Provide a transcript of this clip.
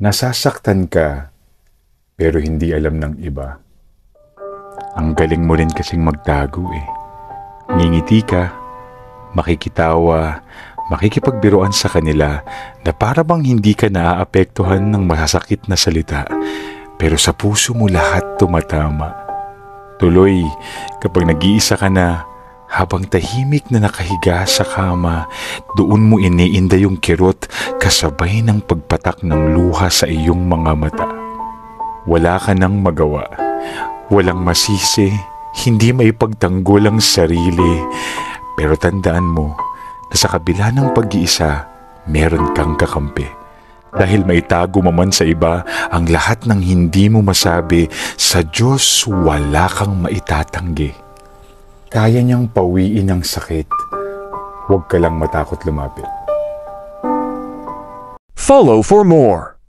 Nasasaktan ka, pero hindi alam ng iba. Ang galing mo rin kasing magtago eh. Ngingiti ka, makikitawa, makikipagbiruan sa kanila na para bang hindi ka naaapektuhan ng masasakit na salita, pero sa puso mo lahat tumatama. Tuloy, kapag nag-iisa ka na, habang tahimik na nakahiga sa kama, doon mo iniinda yung kirot kasabay ng pagpatak ng luha sa iyong mga mata. Wala ka nang magawa, walang masisi, hindi maipagtanggol ang sarili. Pero tandaan mo na sa kabila ng pag-iisa, meron kang kakampi. Dahil maitago man sa iba ang lahat ng hindi mo masabi, sa Diyos wala kang maitatanggi. Kaya niyang pawiin ang sakit. Huwag ka lang matakot lumapit. Follow for more.